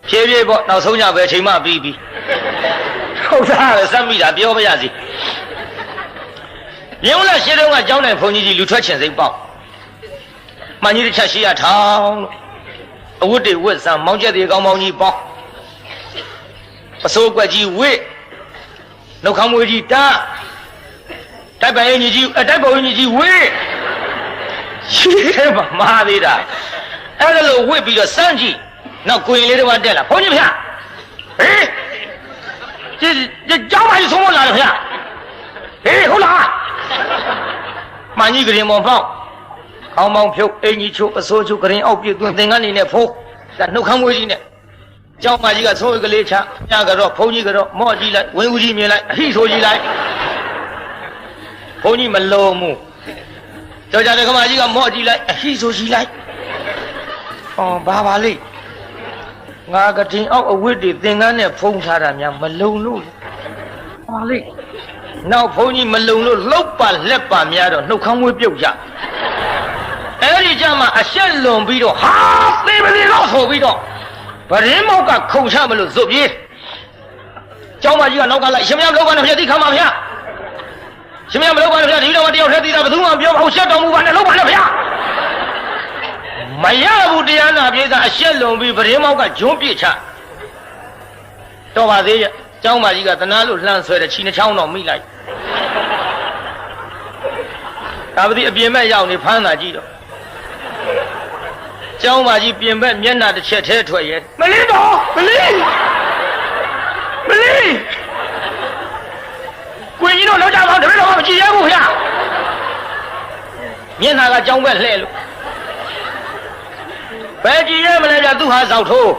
ဖြည်းဖြည်းပေါ့နောက်ဆုံးကြပဲချိန်မှပြီးပြီဟုတ်သားပဲစမ်းမိတာပြောမရစီမြင်းလက်ရှိတုန်းကကျောင်းနိုင်ဘုန်းကြီးကြီးလူထွက်ချင်စိတ်ပေါက်မှန်ကြီးတစ်ချက်ရှိရထောင်းအဝတ်တွေဝတ်စမ်းမောင်းချက်တွေကောင်းပေါင်းကြီးပေါက်ပစိုးကွက်ကြီးဝစ်နှုတ်ခမ်းမွေးကြီးတားတိုက်ပိုင်ကြီးကြီးတိုက်ပုံကြီးကြီးဝစ်ရှိတယ်မမာသေးတာအဲ့ဒါလို့ဝစ်ပြီးတော့စမ်းကြည့်နောက်ကိုရင်လေးတော့တက်လာဘုန်းကြီးဖေဟေးကျောင်းမကြီးဆုံးမလာတယ်ဖေဟေးဟုတ်လားမှန်ကြီးကရင်မောင်ပေါက်ခေါင်းပေါင်းဖြုတ်အင်ကြီးချုပ်အစိုးချုပ်ကရင်အောက်ပြသွင်းသင်္ကန်းနေနဲ့ဖိုးဒါနှုတ်ခမ်းမွေးကြီးနဲ့ကျောင်းမကြီးကသုံးဝကလေးချညကတော့ဘုန်းကြီးကတော့မော့ကြည့်လိုက်ဝင်းဦးကြီးမြင်လိုက်အဟိဆိုကြည့်လိုက်ဘုန်းကြီးမလုံးဘူးကြောက်ကြတဲ့ခမကြီးကမော့ကြည့်လိုက်အဟိဆိုကြည့်လိုက်ဘာပါလိငါကတင်အောက်အဝတ်တွေသင်္ကန်းနဲ့ဖုံးထားတာများမလုံလို့ဘာလိနောက်ဘုန်းကြီးမလုံလို့လှုပ်ပါလက်ပါများတော့နှုတ်ခမ်းမွေးပြုတ်ကြအဲ့ဒီကြမှာအရှက်လွန်ပြီးတော့ဟာသေမသေးတော့ဆိုပြီးတော့ဗရင်မောက်ကခုံချမလို့ဇွတ်ပြေးကျောင်းမကြီးကနောက်ကလိုက်ရှင်မရမလောက်ပါနဲ့ဖျက်သိခါမှာဗျာရှင်မရမလောက်ပါနဲ့ဖျက်ဒီတော့တယောက်ထက်သိတာဘယ်သူမှပြောမဟုတ်ရှက်တော်မူပါနဲ့လောက်ပါနဲ့ဗျာမရဘူးတရားနာပြေးတာအရှက်လွန်ပြီးဗရင်မောက်ကဂျွန်းပြစ်ချတော့ပါသေးရဲ့ကျောင်းမကြီးကတနာလို့လှမ်းဆွဲတဲ့ချီနှချောင်းတော့မိလိုက်ဒါပတိအပြင်မဲ့ရောက်နေဖမ်းတာကြည့်တော့ကျောင်းမကြီးပြင်ဘက်မျက်နှာတစ်ချက်ထဲထွက်ရဲမလေးတော့မလေးကိုကြီးတို့လောက်ကြပါတပည့်တော်မကြည့်ရဘူးခင်ဗျမျက်နှာကကျောင်းဘက်လှဲ့လို့ဘယ်ကြည့်ရမလဲဗျသူဟာစောက်ထိုး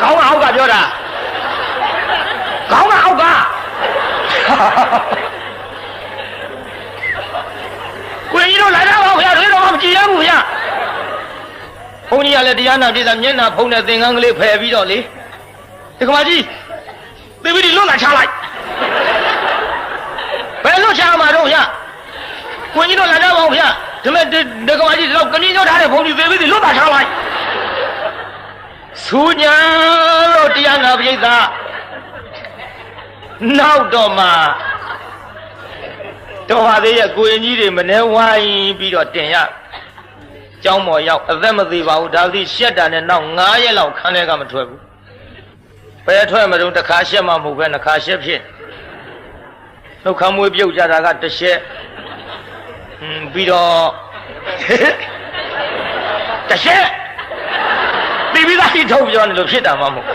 ခေါင်းအောက်ကပြောတာခေါင်းအောက်ကကိုကြီးတို့လာကြပါခင်ဗျတပည့်တော်မကြည့်ရဘူးခင်ဗျဘုန်းကြီးကလည်းတရားနာပြည့်စုံမျက်နှာဖုံးတဲ့သင်္ကန်းကလေးဖယ်ပြီးတော့လေဒီကမကြီးသေပြီးလွတ်လာချလိုက်ဘယ်လွတ်ချမှာတော့ဗျကိုကြီးတို့လာကြပါဦးဗျဒီမဲ့ဒီကမကြီးတော့ကင်းညှို့ထားတဲ့ဘုန်းကြီးသေပြီးလွတ်လာချလိုက်ဆူညာလို့တရားနာပြည့်စုံနောက်တော့မှတော်ပါသေးရဲ့ကိုရင်ကြီးတွေမနှဲဝိုင်းပြီးတော့တင်ရကျောင်းပေါ်ရောက်အသက်မသေးပါဘူးဒါသည်ရှက်တာနဲ့နောက်9ရက်လောက်ခန်းထဲကမထွက်ဘူးဘယ်ထွက်မလို့တစ်ခါရှက်မှမဟုတ်ပဲနှစ်ခါရှက်ဖြစ်နှုတ်ခမ်းမွေးပြုတ်ကြတာကတစ်ရှက်ပြီးတော့တစ်ရှက်ပြီးသားကြီးထုတ်ပြောနေလို့ဖြစ်တာမှမဟုတ်